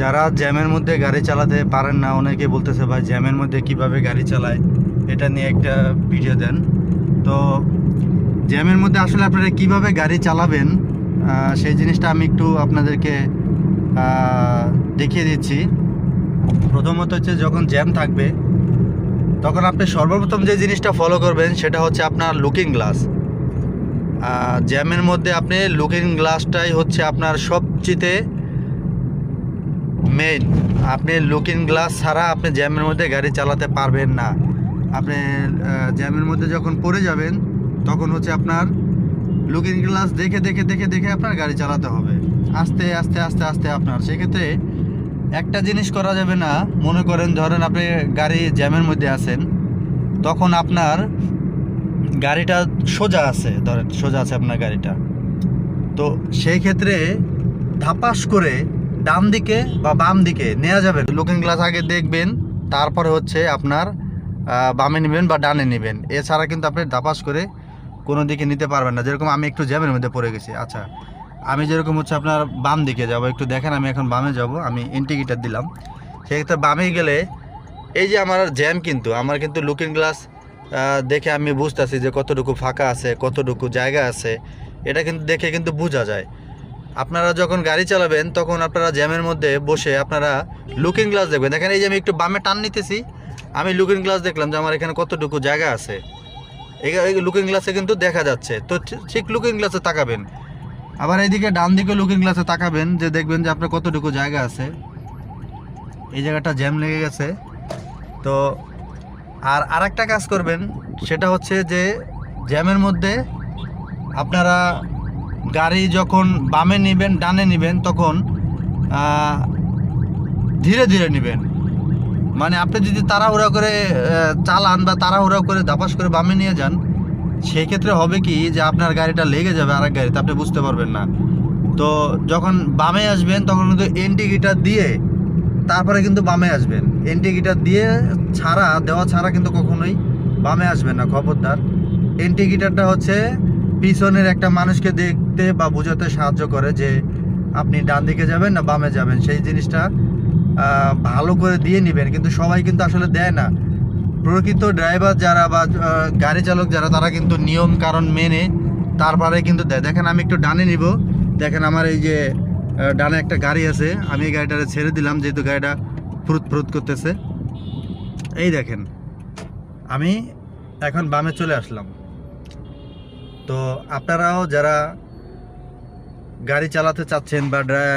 যারা জ্যামের মধ্যে গাড়ি চালাতে পারেন না, অনেকে বলতেছে ভাই জ্যামের মধ্যে কিভাবে গাড়ি চালায়, এটা নিয়ে একটা ভিডিও দেন। তো জ্যামের মধ্যে আসলে আপনারা কিভাবে গাড়ি চালাবেন সেই জিনিসটা আমি একটু আপনাদেরকে দেখিয়ে দিচ্ছি। প্রথমত হচ্ছে যখন জ্যাম থাকবে তখন আপনি সর্বপ্রথম যে জিনিসটা ফলো করবেন সেটা হচ্ছে আপনার লুকিং গ্লাস। জ্যামের মধ্যে আপনি লুকিং গ্লাসটাই হচ্ছে আপনার সবচেয়ে মেইন। আপনি লুকিং গ্লাস ছাড়া আপনি জ্যামের মধ্যে গাড়ি চালাতে পারবেন না। আপনি জ্যামের মধ্যে যখন পড়ে যাবেন তখন হচ্ছে আপনার লুকিং গ্লাস দেখে দেখে দেখে দেখে আপনার গাড়ি চালাতে হবে, আস্তে আস্তে আস্তে আস্তে। আপনার সেক্ষেত্রে একটা জিনিস করা যাবে না, মনে করেন ধরেন আপনি গাড়ি জ্যামের মধ্যে আছেন, তখন আপনার গাড়িটা সোজা আছে, ধরেন সোজা আছে আপনার গাড়িটা, তো সেই ক্ষেত্রে ধাপাস করে ডান দিকে বা বাম দিকে নেওয়া যাবে। লুকিং গ্লাস আগে দেখবেন, তারপরে হচ্ছে আপনার বামে নেবেন বা ডানে নেবেন। এছাড়া কিন্তু আপনি ধাপাস করে কোনো দিকে নিতে পারবেন না। যেরকম আমি একটু জ্যামের মধ্যে পড়ে গেছি, আচ্ছা আমি যেরকম হচ্ছে আপনার বাম দিকে যাব, একটু দেখেন আমি এখন বামে যাব, আমি ইন্ডিকেটার দিলাম। সেক্ষেত্রে বামে গেলে এই যে আমার জ্যাম, কিন্তু আমার কিন্তু লুকিং গ্লাস দেখে আমি বুঝতেছি যে কতটুকু ফাঁকা আছে, কতটুকু জায়গা আছে, এটা কিন্তু দেখে কিন্তু বোঝা যায়। আপনারা যখন গাড়ি চালাবেন তখন আপনারা জ্যামের মধ্যে বসে আপনারা লুকিং গ্লাস দেখবেন। দেখেন এই যে আমি একটু বামে টান নিতেছি, আমি লুকিং গ্লাস দেখলাম যে আমার এখানে কতটুকু জায়গা আছে, এই লুকিং গ্লাসে কিন্তু দেখা যাচ্ছে। তো ঠিক লুকিং গ্লাসে তাকাবেন, আবার এইদিকে ডান দিকে লুকিং গ্লাসে তাকাবেন, যে দেখবেন যে আপনার কতটুকু জায়গা আছে, এই জায়গাটা জ্যাম লেগে গেছে। তো আর একটা কাজ করবেন, সেটা হচ্ছে যে জ্যামের মধ্যে আপনারা গাড়ি যখন বামে নেবেন ডানে নেবেন তখন ধীরে ধীরে নেবেন। মানে আপনি যদি তাড়াহুড়া করে চালান বা তাড়াহুড়া করে ধাপাস করে বামে নিয়ে যান, সেই ক্ষেত্রে হবে কি যে আপনার গাড়িটা লেগে যাবে আরেক গাড়িতে, আপনি বুঝতে পারবেন না। তো যখন বামে আসবেন তখন কিন্তু ইন্ডিকেটর দিয়ে তারপরে কিন্তু বামে আসবেন। ইন্ডিকেটর দিয়ে দেওয়া ছাড়া কিন্তু কখনোই বামে আসবেন না, খবরদার। ইন্ডিকেটরটা হচ্ছে পিছনের একটা মানুষকে দেখতে বা বোঝাতে সাহায্য করে যে আপনি ডান দিকে যাবেন না বামে যাবেন, সেই জিনিসটা ভালো করে দিয়ে নেবেন। কিন্তু সবাই কিন্তু আসলে দেয় না। প্রকৃত ড্রাইভার যারা বা গাড়ি চালক যারা, তারা কিন্তু নিয়ম কারণ মেনে তারপরে কিন্তু দেয়। দেখেন আমি একটু ডানে নিব, দেখেন আমার এই যে ডানে একটা গাড়ি আছে, আমি এই গাড়িটা ছেড়ে দিলাম যেহেতু গাড়িটা ফ্রুত ফ্রুত করতেছে। এই দেখেন আমি এখন বামে চলে আসলাম। তো আপনারাও যারা গাড়ি চালাতে চাচ্ছেন বা